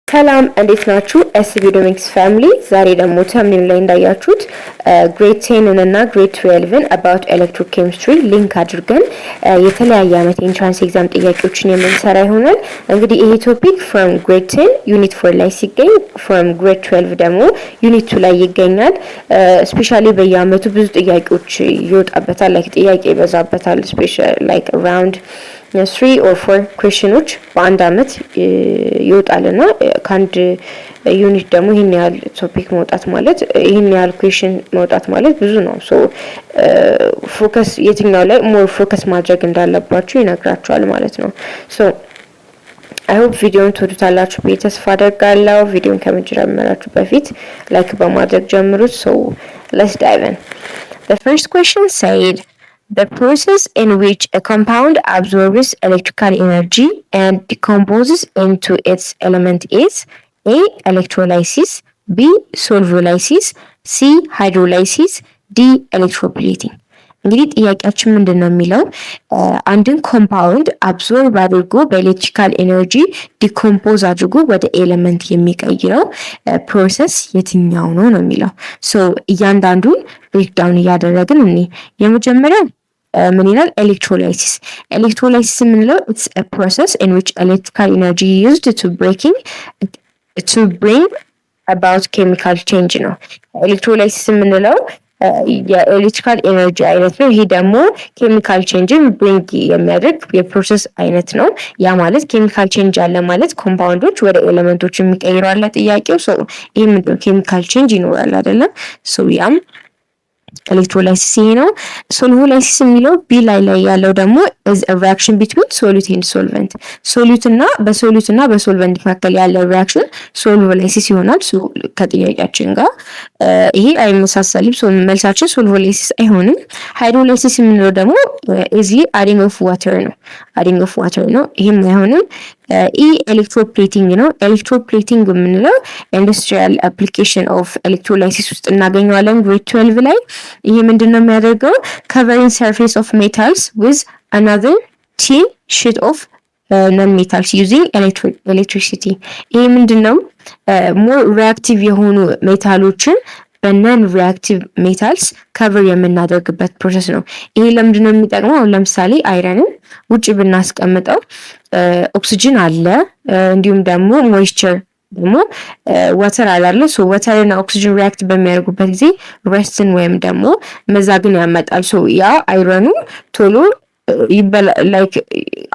ሰላም እንዴት ናችሁ? ኤስቢ ዶሚክስ ፋሚሊ ዛሬ ደግሞ ተምኔል ላይ እንዳያችሁት ግሬድ 10 እና ግሬድ 12 about electrochemistry ሊንክ አድርገን የተለያየ ዓመት ኢንትራንስ ኤግዛም ጥያቄዎችን የምንሰራ ይሆናል። እንግዲህ ይሄ ቶፒክ from grade 10 unit 4 ላይ ሲገኝ from grade 12 ደግሞ unit 2 ላይ ይገኛል። ስፔሻሊ በየዓመቱ ብዙ ጥያቄዎች ይወጣበታል፣ ላይክ ጥያቄ ይበዛበታል። ስፔሻሊ ላይክ around 3 or 4 ኩዌስችኖች በአንድ ዓመት ይወጣልና ከአንድ ዩኒት ደግሞ ይሄን ያህል ቶፒክ መውጣት ማለት ይሄን ያህል ኩዌስችን መውጣት ማለት ብዙ ነው። ሶ ፎከስ የትኛው ላይ ሞር ፎከስ ማድረግ እንዳለባችሁ ይነግራችኋል ማለት ነው። ሶ አይ ሆፕ ቪዲዮውን ትወዱታላችሁ ብዬ ተስፋ አደርጋለሁ። ቪዲዮውን ከመጀመራችሁ በፊት ላይክ በማድረግ ጀምሩት። ሶ let's dive in. The first question said the process in which a compound absorbs electrical energy and decomposes into its element is A. Electrolysis, B. Solvolysis, C. Hydrolysis, D. Electroplating. እንግዲህ ጥያቄያችን ምንድነው የሚለው አንድን ኮምፓውንድ አብዞርብ አድርጎ በኤሌክትሪካል ኤነርጂ ዲኮምፖዝ አድርጎ ወደ ኤሌመንት የሚቀይረው ፕሮሰስ የትኛው ነው ነው የሚለው። ሶ እያንዳንዱን ብሬክዳውን እያደረግን እኔ የመጀመሪያው ምን ይላል? ኤሌክትሮላይሲስ። ኤሌክትሮላይሲስ የምንለው it's a process in which electrical energy used to bring about chemical change ነው። ኤሌክትሮላይሲስ የምንለው የኤሌክትሪካል ኤነርጂ አይነት ነው። ይሄ ደግሞ ኬሚካል ቼንጅን ብሪንግ የሚያደርግ የፕሮሰስ አይነት ነው። ያ ማለት ኬሚካል ቼንጅ አለ ማለት ኮምፓውንዶች ወደ ኤሌመንቶች የሚቀይሩ አለ ጥያቄው። ሶ ይሄ ምንድነው? ኬሚካል ቼንጅ ይኖራል አይደለም? ሶ ያም ኤሌክትሮላይሲስ ይሄ ነው። ሶልቮላይሲስ የሚለው ቢ ላይ ያለው ደግሞ is a reaction between solute and solvent ሶሉት እና በሶልቨንት መካከል ያለው ሪአክሽን ሶልቮላይሲስ ይሆናል። ከጥያቄያችን ጋር ይሄ አይመሳሰልም። መልሳችን ሶልቮላይሲስ አይሆንም። ሃይድሮላይሲስ የምንለው ደግሞ easily adding of water ነው። ይሄም አይሆንም። ኢ ኤሌክትሮፕሌቲንግ ነው። ኤሌክትሮፕሌቲንግ የምንለው ኢንዱስትሪያል አፕሊኬሽን ኦፍ ኤሌክትሮላይሲስ ውስጥ እናገኘዋለን ግሬድ 12 ላይ። ይሄ ምንድነው የሚያደርገው? covering surface of metals with another thin sheet of non-metals using electricity። ይሄ ምንድነው? more reactive የሆኑ ሜታሎችን በነን ሪአክቲቭ ሜታልስ ከቨር የምናደርግበት ፕሮሰስ ነው። ይሄ ለምንድነው የሚጠቅመው? አሁን ለምሳሌ አይረንን ውጪ ብናስቀምጠው ኦክሲጅን አለ፣ እንዲሁም ደግሞ ሞይስቸር ደግሞ ዋተር አለ። ሶ ዋተር እና ኦክሲጅን ሪአክት በሚያደርጉበት ጊዜ ረስትን ወይም ደግሞ መዛግን ያመጣል። ሶ ያ አይረኑ ቶሎ ላይክ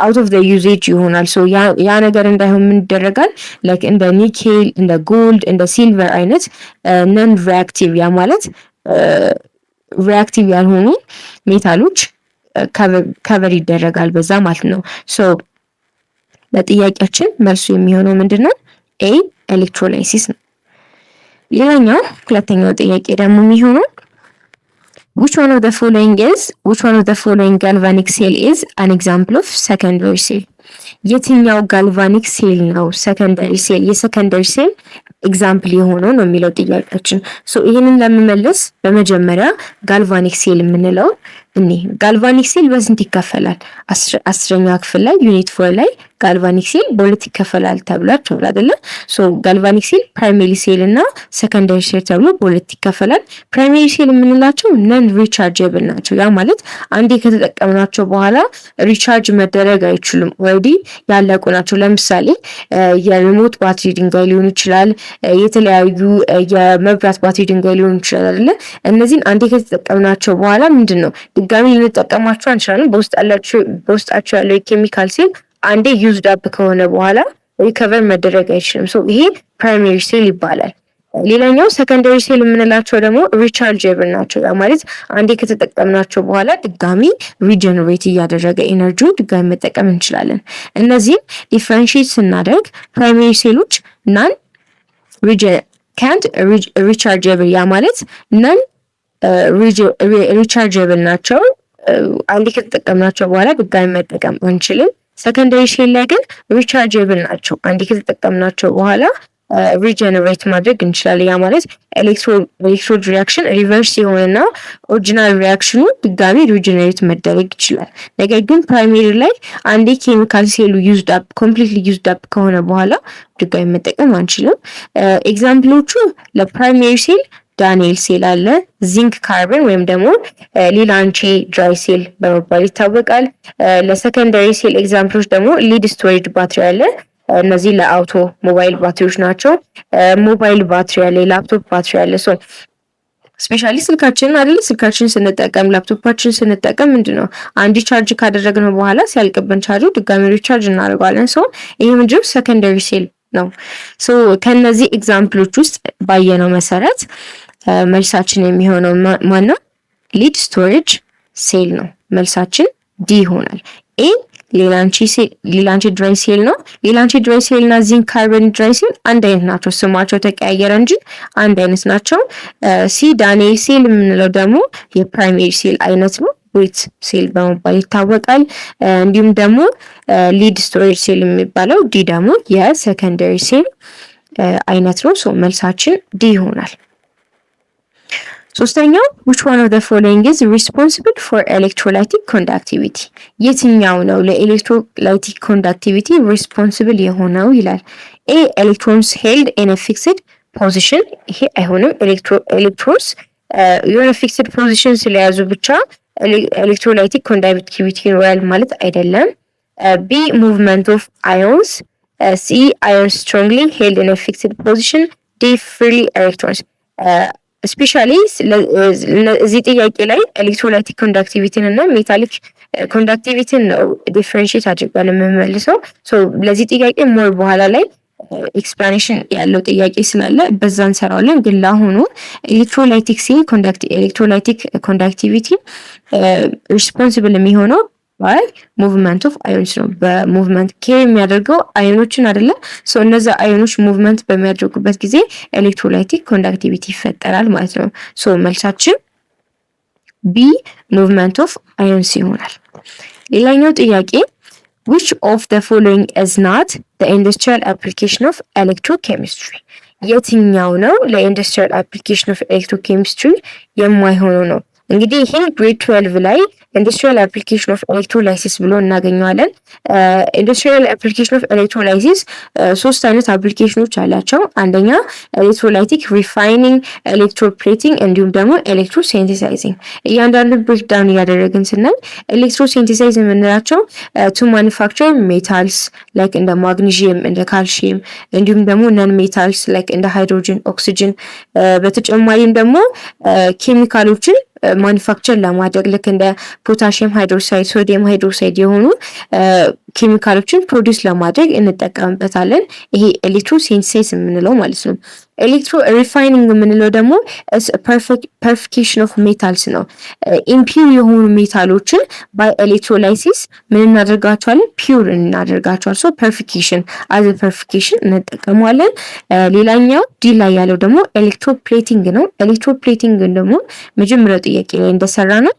አውት ኦፍ ዘ ዩዜጅ ይሆናል። ሶ ያ ነገር እንዳይሆን ምን ይደረጋል? ላይክ እንደ ኒኬል፣ እንደ ጎልድ፣ እንደ ሲልቨር አይነት ነን ሪአክቲቭ ያ ማለት ሪአክቲቭ ያልሆኑ ሜታሎች ከቨር ይደረጋል በዛ ማለት ነው። ሶ ለጥያቄያችን መልሱ የሚሆነው ምንድነው? ኤ ኤሌክትሮላይሲስ ነው። ሌላኛው ሁለተኛው ጥያቄ ደግሞ የሚሆነው which one of the following galvanic cell is an example of secondary cell? የትኛው ጋልቫኒክ ሴል ነው ሰከንደሪ ሴል? የሰከንደሪ ሴል ኤግዛምፕል የሆነው ነው የሚለው ጥያቄያችን። ሶ ይሄንን ለመመለስ በመጀመሪያ ጋልቫኒክ ሴል የምንለው ጋልቫኒክ ሴል በስንት ይከፈላል? 10ኛ ክፍል ላይ ዩኒት 4 ላይ ጋልቫኒክ ሴል በሁለት ይከፈላል ተብሏል አይደለ? ሶ ጋልቫኒክ ሴል ፕራይመሪ ሴል እና ሰከንደሪ ሴል ተብሎ በሁለት ይከፈላል። ፕራይመሪ ሴል የምንላቸው ነን ሪቻርጀብል ናቸው። ያ ማለት አንዴ ከተጠቀምናቸው በኋላ ሪቻርጅ መደረግ አይችሉም፣ ኦልሬዲ ያለቁ ናቸው። ለምሳሌ የሪሞት ባትሪ ድንጋይ ሊሆን ይችላል፣ የተለያዩ የመብራት ባትሪ ድንጋይ ሊሆን ይችላል አይደለ? እነዚህን አንዴ ከተጠቀምናቸው በኋላ ምንድነው ድጋሚ ልንጠቀማቸው አንችልም። በውስጣቸው ያለው የኬሚካል ሴል አንዴ ዩዝድ አፕ ከሆነ በኋላ ሪከቨር መደረግ አይችልም። ሶ ይሄ ፕራይመሪ ሴል ይባላል። ሌላኛው ሰከንደሪ ሴል የምንላቸው ደግሞ ሪቻርጀብል ናቸው። ያ ማለት አንዴ ከተጠቀምናቸው በኋላ ድጋሚ ሪጀነሬት እያደረገ ኤነርጂው ድጋሚ መጠቀም እንችላለን። እነዚህም ዲፈረንሺየት ስናደርግ ፕራይመሪ ሴሎች ናን ሪቻርጀብል ያ ማለት ናን ሪቻርጀብል ናቸው። አንዴ ከተጠቀምናቸው በኋላ ድጋሚ መጠቀም አንችልም። ሰከንደሪ ሴል ላይ ግን ሪቻርጀብል ናቸው። አንዴ ከተጠቀምናቸው በኋላ ሪጀነሬት ማድረግ እንችላለን። ያ ማለት ኤሌክትሮድ ሪያክሽን ሪቨርስ የሆነና ኦሪጂናል ሪያክሽኑ ድጋሚ ሪጀነሬት መደረግ ይችላል። ነገር ግን ፕራይሜሪ ላይ አንዴ ኬሚካል ሴሉ ዩዝድ አፕ ኮምፕሊትሊ ዩዝድ አፕ ከሆነ በኋላ ድጋሚ መጠቀም አንችልም። ኤግዛምፕሎቹ ለፕራይሜሪ ሴል ዳንኤል ሴል አለ፣ ዚንክ ካርበን ወይም ደግሞ ሊላንቼ ድራይ ሴል በመባል ይታወቃል። ለሰከንዳሪ ሴል ኤግዛምፕሎች ደግሞ ሊድ ስቶሬጅ ባትሪ አለ። እነዚህ ለአውቶ ሞባይል ባትሪዎች ናቸው። ሞባይል ባትሪ አለ፣ ላፕቶፕ ባትሪ አለ። ሶ ስፔሻሊ ስልካችንን አይደል ስልካችንን ስንጠቀም ላፕቶፓችን ስንጠቀም ምንድነው አንዲ ቻርጅ ካደረግነው በኋላ ሲያልቅብን ቻርጁ ድጋሚ ሪቻርጅ እናደርገዋለን። ሶ ይሄ ምንድነው ሰከንዳሪ ሴል ነው። ሶ ከነዚህ ኤግዛምፕሎች ውስጥ ባየነው መሰረት መልሳችን የሚሆነው ማነው? ሊድ ስቶሬጅ ሴል ነው። መልሳችን ዲ ይሆናል። ኤ ሊላንቼ ድራይ ሴል ነው። ሊላንቼ ድራይ ሴል እና ዚንክ ካርበን ድራይ ሴል አንድ አይነት ናቸው። ስማቸው ተቀያየረ እንጂ አንድ አይነት ናቸው። ሲ ዳንኤል ሴል የምንለው ደግሞ የፕራይሜሪ ሴል አይነት ነው። ግሬት ሴል በመባል ይታወቃል። እንዲሁም ደግሞ ሊድ ስቶሬጅ ሴል የሚባለው ዲ ደግሞ የሰከንደሪ ሴል አይነት ነው። ሶ መልሳችን ዲ ይሆናል። ሶስተኛው which one of the following is responsible for electrolytic conductivity? የትኛው ነው ለኤሌክትሮላይቲክ ኮንዳክቲቪቲ ሪስፖንሲብል የሆነው ይላል። ኤ ኤሌክትሮንስ ሄልድ in a fixed position። ይሄ አይሆንም። ኤሌክትሮንስ የሆነ ፊክስድ ፖዚሽን ስለያዙ ብቻ ኤሌክትሮላይቲክ ኮንዳክቲቪቲ ይኖራል ማለት አይደለም። ቢ ሙቭመንት ኦፍ አዮንስ። ሲ አዮንስ strongly held in a fixed position። ዲ ፍሪ ኤሌክትሮንስ። ስፔሻሊ እዚህ ጥያቄ ላይ ኤሌክትሮላይቲክ ኮንዳክቲቪቲን እና ሜታሊክ ኮንዳክቲቪቲን ነው ዲፈረንሺየት አድርገን የምንመልሰው። ሶ ለዚህ ጥያቄ ሞር በኋላ ላይ ኤክስፕላኔሽን ያለው ጥያቄ ስላለ በዛ እንሰራዋለን። ግን ለአሁኑ ኤሌክትሮላይቲክ ሴል ኤሌክትሮላይቲክ ኮንዳክቲቪቲ ሪስፖንሲብል የሚሆነው ባይ ሙቭመንት ኦፍ አዮንስ ነው። በሙቭመንት ኬር የሚያደርገው አዮኖችን አይደለ? ሶ እነዛ አዮኖች ሙቭመንት በሚያደርጉበት ጊዜ ኤሌክትሮላይቲክ ኮንዳክቲቪቲ ይፈጠራል ማለት ነው። ሶ መልሳችን ቢ ሙቭመንት ኦፍ አዮንስ ይሆናል። ሌላኛው ጥያቄ which of the following is not the industrial application of electrochemistry? የትኛው ነው ለኢንዱስትሪያል አፕሊኬሽን ኦፍ ኤሌክትሮኬሚስትሪ የማይሆነው ነው? እንግዲህ ይሄ ግሬድ 12 ላይ ኢንዱስትሪያል አፕሊኬሽን ኦፍ ኤሌክትሮላይሲስ ብሎ እናገኘዋለን። ኢንዱስትሪያል አፕሊኬሽን ኦፍ ኤሌክትሮላይሲስ ሶስት አይነት አፕሊኬሽኖች አላቸው። አንደኛ ኤሌክትሮላይቲክ ሪፋይኒንግ፣ ኤሌክትሮፕሌቲንግ እንዲሁም ደግሞ ኤሌክትሮሴንቲሳይዚንግ። እያንዳንዱን ብሬክዳውን እያደረግን ስናይ ኤሌክትሮሴንቲሳይዝ የምንላቸው ቱ ማኒፋክቸር ሜታልስ ላይክ እንደ ማግኒዥየም እንደ ካልሽየም እንዲሁም ደግሞ ነን ሜታልስ ላይክ እንደ ሃይድሮጅን፣ ኦክሲጅን በተጨማሪም ደግሞ ኬሚካሎችን ማኒፋክቸር ለማድረግ ልክ እንደ ፖታሽየም ሃይድሮክሳይድ፣ ሶዲየም ሃይድሮክሳይድ የሆኑ ኬሚካሎችን ፕሮዲውስ ለማድረግ እንጠቀምበታለን። ይሄ ኤሌክትሮሴንቲሳይዝ የምንለው ማለት ነው። ኤሌክትሮ ሪፋይኒንግ የምንለው ደግሞ ፐሪፊኬሽን ኦፍ ሜታልስ ነው። ኢምፒውር የሆኑ ሜታሎችን ባይ ኤሌክትሮላይሲስ ምን እናደርጋቸዋለን? ፒውር እናደርጋቸዋለን። ሶ ፐሪፊኬሽን አዘ ፐሪፊኬሽን እንጠቀመዋለን። ሌላኛው ዲ ላይ ያለው ደግሞ ኤሌክትሮፕሌቲንግ ነው። ኤሌክትሮፕሌቲንግ ደግሞ መጀመሪያው ጥያቄ ላይ እንደሰራ ነው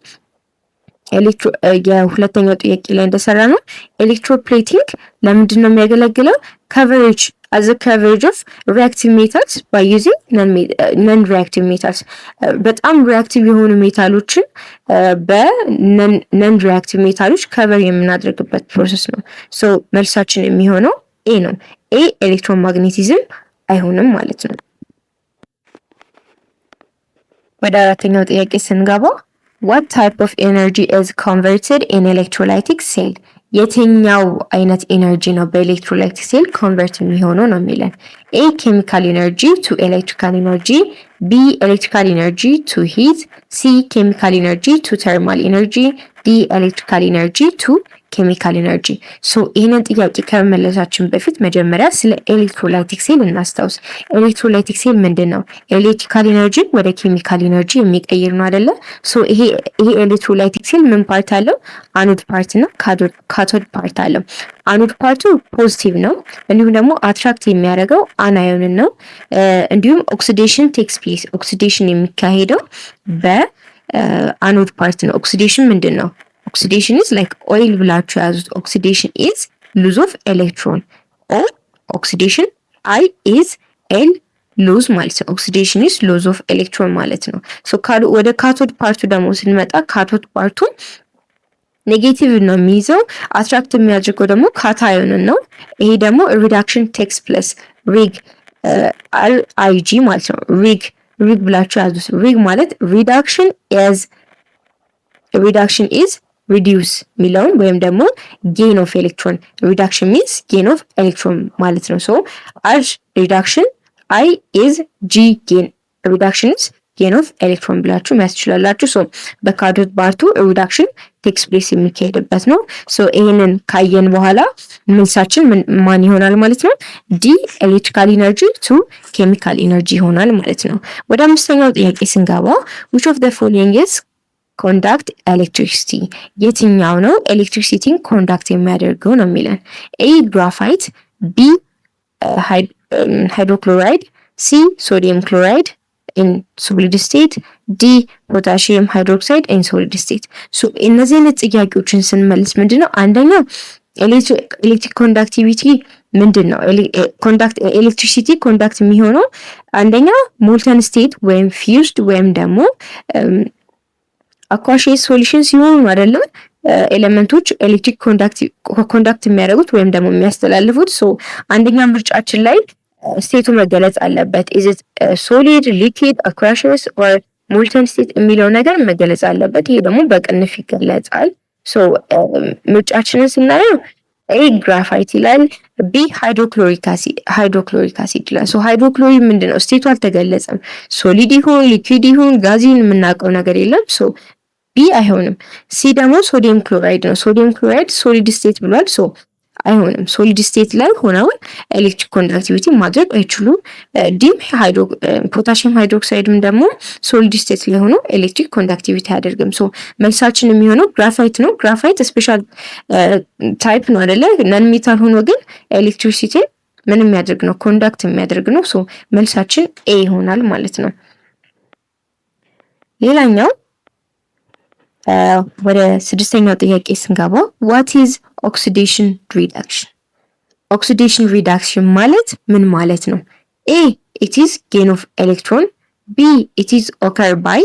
የሁለተኛው ጥያቄ ላይ እንደሰራ ነው። ኤሌክትሮፕሌቲንግ ለምንድን ነው የሚያገለግለው? ከቨሬጅ as a coverage of reactive metals by using non-reactive metals። በጣም ሪአክቲቭ የሆኑ ሜታሎችን በነን ሪአክቲቭ ሜታሎች ከቨር የምናደርግበት ፕሮሰስ ነው። ሶ መልሳችን የሚሆነው ኤ ነው። ኤ ኤሌክትሮማግኔቲዝም አይሆንም ማለት ነው። ወደ አራተኛው ጥያቄ ስንገባ what type of energy is converted in electrolytic cell? የትኛው አይነት ኤነርጂ ነው በኤሌክትሮላይቲክ ሴል ኮንቨርት የሚሆነው ነው የሚለን። ኤ ኬሚካል ኤነርጂ ቱ ኤሌክትሪካል ኤነርጂ፣ ቢ ኤሌክትሪካል ኤነርጂ ቱ ሂት፣ ሲ ኬሚካል ኤነርጂ ቱ ተርማል ኤነርጂ፣ ዲ ኤሌክትሪካል ኤነርጂ ቱ ኬሚካል ኤነርጂ። ሶ ይህንን ጥያቄ ከመመለሳችን በፊት መጀመሪያ ስለ ኤሌክትሮላይቲክ ሴል እናስታውስ። ኤሌክትሮላይቲክ ሴል ምንድን ነው? ኤሌክትሪካል ኤነርጂ ወደ ኬሚካል ኤነርጂ የሚቀይር ነው አይደለ? ሶ ይሄ ኤሌክትሮላይቲክ ሴል ምን ፓርት አለው? አኖድ ፓርት እና ካቶድ ፓርት አለው። አኖድ ፓርቱ ፖዚቲቭ ነው፣ እንዲሁም ደግሞ አትራክት የሚያደርገው አናዮንን ነው። እንዲሁም ኦክሲዴሽን ቴክስ ፕሌስ፣ ኦክሲዴሽን የሚካሄደው በአኖድ ፓርት ነው። ኦክሲዴሽን ምንድን ነው? Oxidation is like oil ብላችሁ ያዙት። Oxidation is lose of electron or oxidation I is ኤል ሉዝ ማለት ነው። ኦክሲዴሽን ኢዝ ሎዝ ኦፍ ኤሌክትሮን ማለት ነው። ሶ ወደ ካቶድ ፓርቱ ደግሞ ስንመጣ ካቶድ ፓርቱ ኔጌቲቭ ነው የሚይዘው። አትራክት የሚያደርገው ደግሞ ካታዮንን ነው። ይሄ ደግሞ ሪዳክሽን ቴክስ ፕለስ ሪግ RIG ማለት ነው። ሪግ ብላችሁ ያዙት። ሪግ ማለት ሪዳክሽን ኢዝ ሪዲዩስ የሚለውን ወይም ደግሞ ጌን ኦፍ ኤሌክትሮን ሪዳክሽን ሚንስ ጌን ኦፍ ኤሌክትሮን ማለት ነው። ሶ አር ሪዳክሽን አይ ኢዝ ጂ ጌን ሪዳክሽን ኢዝ ጌን ኦፍ ኤሌክትሮን ብላችሁ መያዝ ትችላላችሁ። ሶ በካቶድ ፓርቱ ሪዳክሽን ቴክስ ፕሌስ የሚካሄድበት ነው። ሶ ይሄንን ካየን በኋላ መልሳችን ማን ይሆናል ማለት ነው? ዲ ኤሌክትሪካል ኢነርጂ ቱ ኬሚካል ኢነርጂ ይሆናል ማለት ነው። ወደ አምስተኛው ጥያቄ ስንገባ which of the following is ኮንዳክት ኤሌክትሪሲቲ የትኛው ነው ኤሌክትሪሲቲን ኮንዳክት የሚያደርገው ነው የሚለን። ኤ ግራፋይት፣ ቢ ሃይድሮክሎራይድ፣ ሲ ሶዲየም ክሎራይድ ኢን ሶሊድ ስቴት፣ ዲ ፖታሺየም ሃይድሮክሳይድ ኢን ሶሊድ ስቴት። ሶ እነዚህ አይነት ጥያቄዎችን ስንመልስ ምንድነው አንደኛው ኤሌክትሪክ ኮንዳክቲቪቲ ምንድን ነው? ኤሌክትሪሲቲ ኮንዳክት የሚሆነው አንደኛ ሞልተን ስቴት ወይም ፊውዝድ ወይም ደግሞ አኳሺየስ ሶሉሽን ሲሆኑ አይደለም ኤሌመንቶች ኤሌክትሪክ ኮንዳክት የሚያደርጉት ወይም ደግሞ የሚያስተላልፉት። ሶ አንደኛ ምርጫችን ላይ ስቴቱ መገለጽ አለበት። ኢዝ ኢት ሶሊድ ሊኩዊድ አኳሺየስ ኦር ሞልተን ስቴት የሚለው ነገር መገለጽ አለበት። ይሄ ደግሞ በቅንፍ ይገለጻል። ሶ ምርጫችንን ስናየው ኤ ግራፋይት ይላል፣ ቢ ሃይድሮክሎሪክ አሲድ ይላል። ሶ ሃይድሮክሎሪክ ምንድነው? ስቴቱ አልተገለጸም። ሶሊድ ይሁን ሊኩዊድ ይሁን ጋዚን የምናውቀው ነገር የለም። ሶ ቢ አይሆንም። ሲ ደግሞ ሶዲየም ክሎራይድ ነው። ሶዲየም ክሎራይድ ሶሊድ ስቴት ብሏል። ሶ አይሆንም። ሶሊድ ስቴት ላይ ሆነው ኤሌክትሪክ ኮንዳክቲቪቲ ማድረግ አይችሉም። ዲም ፖታሺየም ሃይድሮክሳይድም ደግሞ ሶሊድ ስቴት ላይ ሆኖ ኤሌክትሪክ ኮንዳክቲቪቲ አያደርግም። ሶ መልሳችን የሚሆነው ግራፋይት ነው። ግራፋይት ስፔሻል ታይፕ ነው አይደለ? ነን ሜታል ሆኖ ግን ኤሌክትሪሲቲ ምን የሚያደርግ ነው? ኮንዳክት የሚያደርግ ነው። ሶ መልሳችን ኤ ይሆናል ማለት ነው። ሌላኛው ወደ ስድስተኛው ጥያቄ ስንገባ what is oxidation reduction? ኦክሲዴሽን ሪዳክሽን ማለት ምን ማለት ነው? ኤ it is gain of electron፣ ቢ it is occur by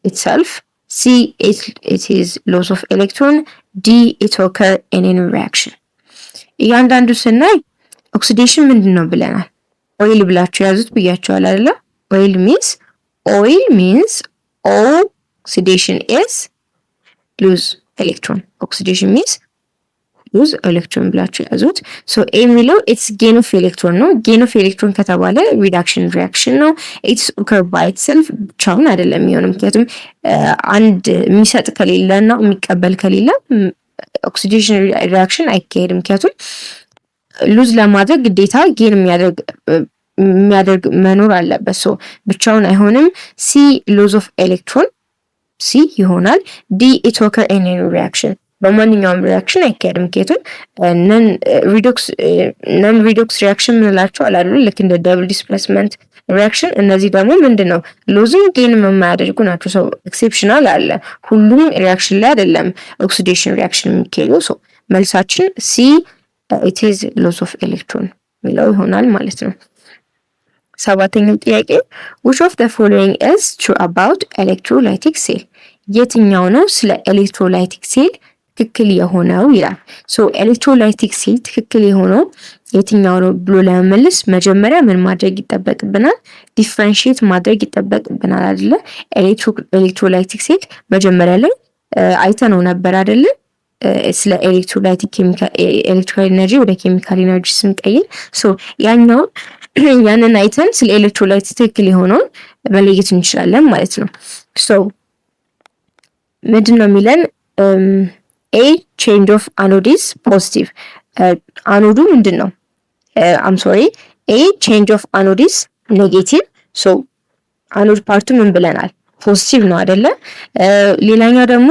itself፣ ሲ it is loss of electron፣ ዲ it occur in any reaction። እያንዳንዱ ስናይ ኦክሲዴሽን ምንድን ነው ብለናል? ኦይል ብላችሁ ያዙት ብያችኋል አይደለ? ኦይል means oxidation is lose electron። oxidation means lose electron ብላችሁ ያዙት። ሶ ኤ የሚለው ኢትስ ጌን ኦፍ ኤሌክትሮን ነው። ጌን ኦፍ ኤሌክትሮን ከተባለ ሪዳክሽን ሪአክሽን ነው። ኢትስ ኦከር ባይ ኢትሰልፍ ብቻውን አይደለም የሚሆነው። ምክንያቱም አንድ የሚሰጥ ከሌለ እና የሚቀበል ከሌለ ኦክሲዴሽን ሪአክሽን አይካሄድም። ምክንያቱም ሉዝ ለማድረግ ግዴታ ጌን የሚያደርግ መኖር አለበት። ሶ ብቻውን አይሆንም። ሲ ሎዝ ኦፍ ኤሌክትሮን ሲ ይሆናል። ዲ ኢት ኦከር ኢን ኤኒ ሪአክሽን በማንኛውም ሪአክሽን አይካሄድም። ምክንያቱም ነን ሪዶክስ ሪአክሽን ምንላቸው አላሉ ልክ እንደ ደብል ዲስፕሌስመንት ሪአክሽን። እነዚህ ደግሞ ምንድን ነው ሎዝን ጌን የማያደርጉ ናቸው። ሰው ኤክሴፕሽናል አለ። ሁሉም ሪአክሽን ላይ አይደለም ኦክሲዴሽን ሪአክሽን የሚካሄደው። ሰው መልሳችን ሲ ኢት ኢዝ ሎስ ኦፍ ኤሌክትሮን የሚለው ይሆናል ማለት ነው። ሰባተኛው ጥያቄ which of the following is true about electrolytic cell? የትኛው ነው ስለ ኤሌክትሮላይቲክ ሴል ትክክል የሆነው ይላል። ሶ ኤሌክትሮላይቲክ ሴል ትክክል የሆነው የትኛው ነው ብሎ ለመመለስ መጀመሪያ ምን ማድረግ ይጠበቅብናል? ዲፍረንሺየት ማድረግ ይጠበቅብናል አይደለ? ኤሌክትሮላይቲክ ሴል መጀመሪያ ላይ አይተነው ነበር አይደለ? ስለ ኤሌክትሪካል ኢነርጂ ወደ ኬሚካል ኢነርጂ ስንቀይር ሶ ያንን አይተን ስለ ኤሌክትሮላይት ትክክል የሆነውን መለየት እንችላለን ማለት ነው። ሶ ምንድን ነው የሚለን? ኤ ቼንጅ ኦፍ አኖድ ኢዝ ፖዚቲቭ። አኖዱ ምንድን ነው? ኤ ቼንጅ ኦፍ አኖድ ኢዝ ኔጌቲቭ። ሶ አኖድ ፓርቱ ምን ብለናል? ፖዚቲቭ ነው አይደለ? ሌላኛው ደግሞ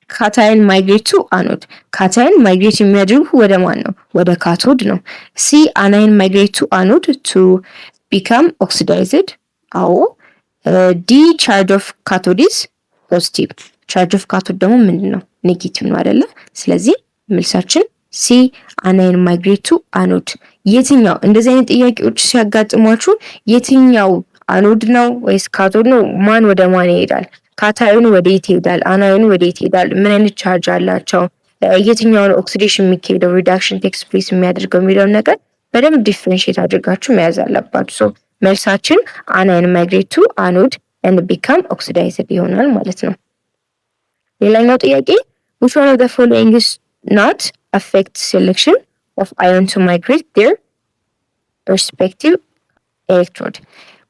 ካታይን ማይግሬት ቱ አኖድ። ካታይን ማይግሬት የሚያደርጉ ወደ ማን ነው? ወደ ካቶድ ነው። ሲ አናይን ማይግሬት ቱ አኖድ ቱ ቢካም ኦክሲዳይዝድ። አዎ። ዲ ቻርጅ ኦፍ ካቶድ ኢዝ ፖዚቲቭ። ቻርጅ ኦፍ ካቶድ ደግሞ ምንድን ነው? ኔጌቲቭ ነው አይደለ? ስለዚህ መልሳችን ሲ አናይን ማይግሬት ቱ አኖድ የትኛው እንደዚህ አይነት ጥያቄዎች ሲያጋጥሟችሁ የትኛው አኖድ ነው ወይስ ካቶድ ነው? ማን ወደ ማን ይሄዳል? ካታዮን ወደ የት ይሄዳል? አናዮን ወደ የት ይሄዳል? ምን አይነት ቻርጅ አላቸው? የትኛው ነው ኦክሲዴሽን የሚካሄደው ሪዳክሽን ቴክስ ፕሌስ የሚያደርገው የሚለውን ነገር በደንብ ዲፍረንሺየት አድርጋችሁ መያዝ አለባችሁ። ሶ መልሳችን አናዮን ማይግሬት ቱ አኖድ and become oxidized ይሆናል ማለት ነው። ሌላኛው ጥያቄ which one of the following is not affect selection of ion to migrate their respective electrode?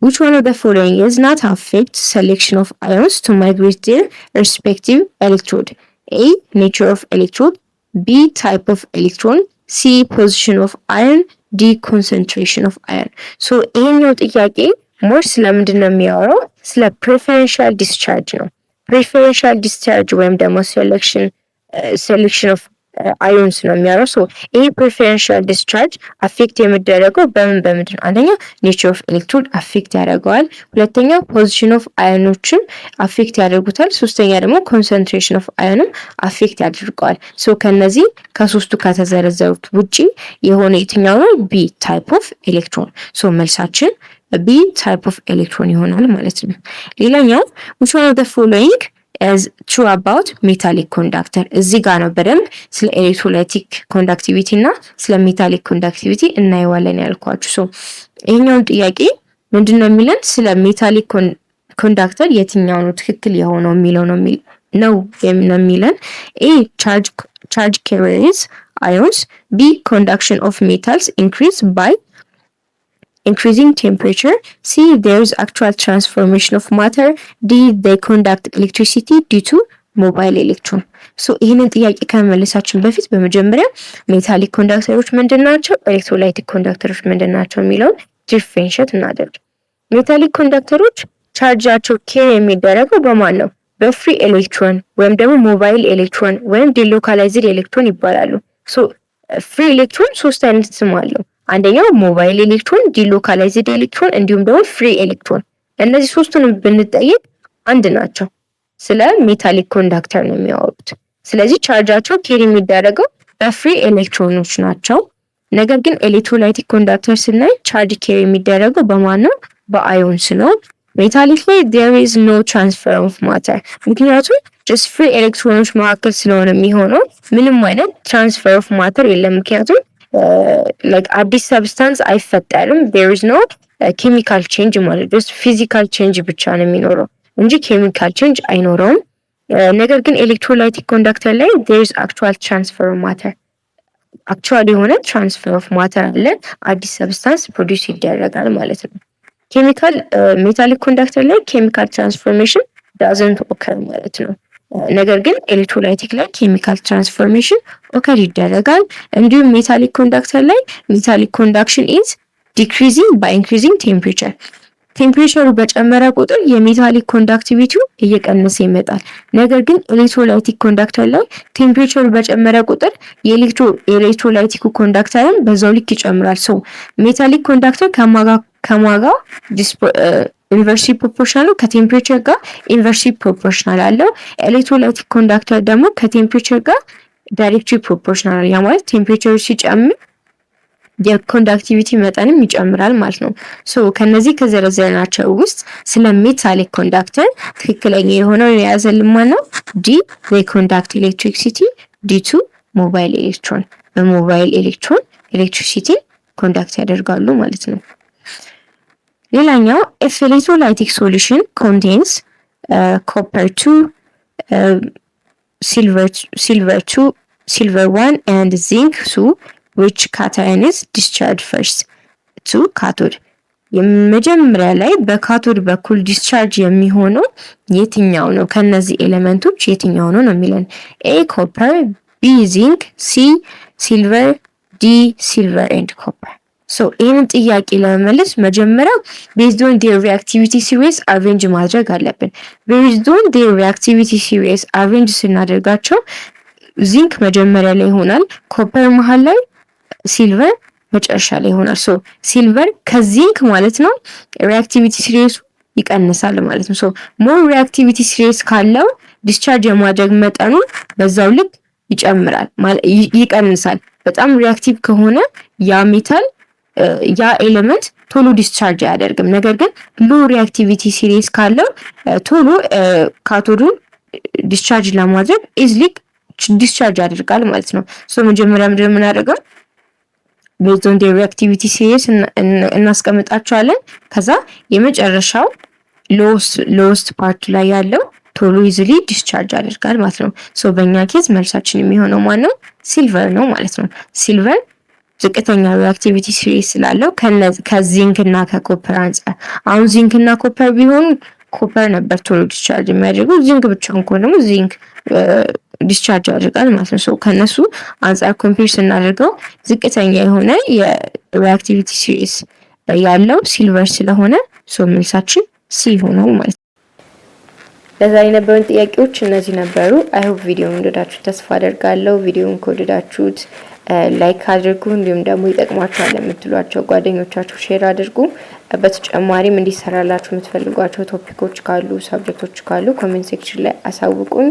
Which one of the following is not affect selection of ions to migrate their respective electrode? A. Nature of electrode. B. Type of electron. C. Position of ion. D. Concentration of ion. So ይሄኛው ጥያቄ ሞር ስለምንድን ነው የሚያወራው? ስለ ፕሬፈረንሻል ዲስቻርጅ ነው። ፕሬፈረንሻል ዲስቻርጅ ወይም ደግሞ ሴሌክሽን ኦፍ አዮንስ ነው የሚያወራው። ሶ ይሄ ፕሬፈረንሻል ዲስቻርጅ አፌክት የሚደረገው በምንድን ነው? አንደኛ ኔቸር ኦፍ ኤሌክትሮድ አፌክት ያደርገዋል። ሁለተኛ ፖዚሽን ኦፍ አዮኖችን አፌክት ያደርጉታል። ሶስተኛ ደግሞ ኮንሰንትሬሽን ኦፍ አዮንም አፌክት ያደርገዋል። ሶ ከነዚህ ከሶስቱ ከተዘረዘሩት ውጪ የሆነ የትኛው ነው? ቢ ታይፕ ኦፍ ኤሌክትሮን። ሶ መልሳችን ቢ ታይፕ ኦፍ ኤሌክትሮን ይሆናል ማለት ነው። ሌላኛው which one of the following is true about metallic conductor? እዚህ ጋር ነው በደንብ ስለ ኤሌክትሮላይቲክ ኮንዳክቲቪቲ እና ስለ ሜታሊክ ኮንዳክቲቪቲ እናየዋለን ያልኳችሁ። ሶ ይሄኛውን ጥያቄ ምንድነው የሚለን? ስለ ሜታሊክ ኮንዳክተር የትኛው ነው ትክክል የሆነው የሚለው ነው የሚለን። ኤ charge carries ions. B conduction of metals increase by increasing temperature. C. There is actual transformation of matter. D. They conduct electricity due to mobile electron. So ይህንን ጥያቄ ከመመለሳችን በፊት በመጀመሪያ ሜታሊክ ኮንዳክተሮች ምንድናቸው፣ ኤሌክትሮላይቲክ ኮንዳክተሮች ምንድናቸው የሚለውን ዲፍሬንሺየት እናደርግ። ሜታሊክ ኮንዳክተሮች ቻርጃቸው ኬር የሚደረገው በማን ነው? በፍሪ ኤሌክትሮን ወይም ደግሞ ሞባይል ኤሌክትሮን ወይም ዲሎካላይዝድ ኤሌክትሮን ይባላሉ። ሶ ፍሪ ኤሌክትሮን ሶስት አይነት ስም አለው። አንደኛው ሞባይል ኤሌክትሮን፣ ዲሎካላይዝድ ኤሌክትሮን እንዲሁም ደግሞ ፍሪ ኤሌክትሮን። እነዚህ ሶስቱንም ብንጠይቅ አንድ ናቸው። ስለ ሜታሊክ ኮንዳክተር ነው የሚያወሩት። ስለዚህ ቻርጃቸው ኬሪ የሚደረገው በፍሪ ኤሌክትሮኖች ናቸው። ነገር ግን ኤሌክትሮላይቲክ ኮንዳክተር ስናይ ቻርጅ ኬሪ የሚደረገው በማን ነው? በአዮንስ ነው። ሜታሊክ ላይ there is no transfer of matter ምክንያቱም just free ኤሌክትሮኖች መካከል ስለሆነ የሚሆነው ምንም አይነት ትራንስፈር ኦፍ ማተር የለም። ምክንያቱም like አዲስ ሰብስታንስ አይፈጠርም። there is no chemical change ማለት just physical change ብቻ ነው የሚኖረው እንጂ chemical change አይኖረውም። ነገር ግን ኤሌክትሮላይቲክ ኮንዳክተር ላይ there is actual transfer of matter actually የሆነ transfer of matter አለ። አዲስ ሰብስታንስ ፕሮዲዩስ ይደረጋል ማለት ነው። ኬሚካል ሜታሊክ ኮንዳክተር ላይ ኬሚካል ትራንስፎርሜሽን doesn't occur ማለት ነው። ነገር ግን ኤሌክትሮላይቲክ ላይ ኬሚካል ትራንስፎርሜሽን ኦከር ይደረጋል። እንዲሁም ሜታሊክ ኮንዳክተር ላይ ሜታሊክ ኮንዳክሽን ኢዝ ዲክሪዚንግ ባይ ኢንክሪዚንግ ቴምፕሬቸር። ቴምፕሬቸሩ በጨመረ ቁጥር የሜታሊክ ኮንዳክቲቪቲው እየቀነሰ ይመጣል። ነገር ግን ኤሌክትሮላይቲክ ኮንዳክተር ላይ ቴምፕሬቸሩ በጨመረ ቁጥር የኤሌክትሮላይቲኩ ኮንዳክተርም በዛው ልክ ይጨምራል። ሶ ሜታሊክ ኮንዳክተር ከማጋ ኢንቨርሲቲ ፕሮፖርሽናል ነው፣ ከቴምፕሬቸር ጋር ኢንቨርሲቲ ፕሮፖርሽናል አለው። ኤሌክትሮላይቲክ ኮንዳክተር ደግሞ ከቴምፕሬቸር ጋር ዳይሬክትሊ ፕሮፖርሽናል ነው። ያ ማለት ቴምፕሬቸሩ ሲጨምር የኮንዳክቲቪቲ መጠንም ይጨምራል ማለት ነው። ሶ ከነዚህ ከዘረዘርናቸው ውስጥ ስለ ሜታሊክ ኮንዳክተር ትክክለኛ የሆነው የያዘልን ማን ነው? ዲ they conduct electricity due to mobile electron በሞባይል ኤሌክትሮን ኤሌክትሪሲቲ ኮንዳክት ያደርጋሉ ማለት ነው። ሌላኛው if electrolytic solution contains copper 2 silver 1 and zinc 2 which cation is discharged first to cathode? የመጀመሪያ ላይ በካቶድ በኩል ዲስቻርጅ የሚሆነው የትኛው ነው? ከነዚህ ኤሌመንቶች የትኛው ነው ነው የሚለን። ኤ ኮፐር፣ ቢ ዚንክ፣ ሲ ሲልቨር፣ ዲ ሲልቨር ኤንድ ኮፐር። ሶ ይህንን ጥያቄ ለመመለስ መጀመሪያ ቤዝድ ኦን ዴር ሪአክቲቪቲ ሲሪስ አሬንጅ ማድረግ አለብን። ቤዝድ ኦን ዴር ሪአክቲቪቲ ሲሪስ አሬንጅ ስናደርጋቸው ዚንክ መጀመሪያ ላይ ይሆናል፣ ኮፐር መሃል ላይ፣ ሲልቨር መጨረሻ ላይ ይሆናል። ሶ ሲልቨር ከዚንክ ማለት ነው ሪአክቲቪቲ ሲሪሱ ይቀንሳል ማለት ነው። ሶ ሞር ሪአክቲቪቲ ሲሪስ ካለው ዲስቻርጅ የማድረግ መጠኑ በዛው ልክ ይጨምራል ይቀንሳል። በጣም ሪአክቲቭ ከሆነ ያ ሜታል ያ ኤሌመንት ቶሎ ዲስቻርጅ አያደርግም። ነገር ግን ሎ ሪአክቲቪቲ ሲሪስ ካለው ቶሎ ካቶዱን ዲስቻርጅ ለማድረግ ኢዝሊ ዲስቻርጅ ያደርጋል ማለት ነው። ሶ መጀመሪያ ምንድነው የምናደርገው? ቤዝድ ኦን ዴር ሪአክቲቪቲ ሲሪስ እናስቀምጣቸዋለን። ከዛ የመጨረሻው ሎስት ፓርት ላይ ያለው ቶሎ ኢዝሊ ዲስቻርጅ ያደርጋል ማለት ነው። ሶ በእኛ ኬዝ መልሳችን የሚሆነው ማነው? ሲልቨር ነው ማለት ነው። ሲልቨር ዝቅተኛ ሪአክቲቪቲ ሲሪስ ስላለው ከዚንክ እና ከኮፐር አንጻር። አሁን ዚንክ እና ኮፐር ቢሆኑ ኮፐር ነበር ቶሎ ዲስቻርጅ የሚያደርገው። ዚንክ ብቻውን ከሆነ ደግሞ ዚንክ ዲስቻርጅ ያደርጋል ማለት ነው። ሶ ከነሱ አንጻር ኮምፔር ስናደርገው ዝቅተኛ የሆነ የሪአክቲቪቲ ሲሪስ ያለው ሲልቨር ስለሆነ ሶ መልሳችን ሲ ይሆናል ማለት ነው። ለዛሬ የነበሩን ጥያቄዎች እነዚህ ነበሩ። አይ ሆፕ ቪዲዮውን እንደወደዳችሁ ተስፋ አደርጋለሁ። ቪዲዮውን ከወደዳችሁት ላይክ አድርጉ። እንዲሁም ደግሞ ይጠቅማችኋል የምትሏቸው ጓደኞቻችሁ ሼር አድርጉ። በተጨማሪም እንዲሰራላችሁ የምትፈልጓቸው ቶፒኮች ካሉ፣ ሰብጀክቶች ካሉ ኮሜንት ሴክሽን ላይ አሳውቁኝ።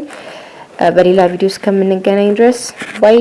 በሌላ ቪዲዮ እስከምንገናኝ ድረስ ባይ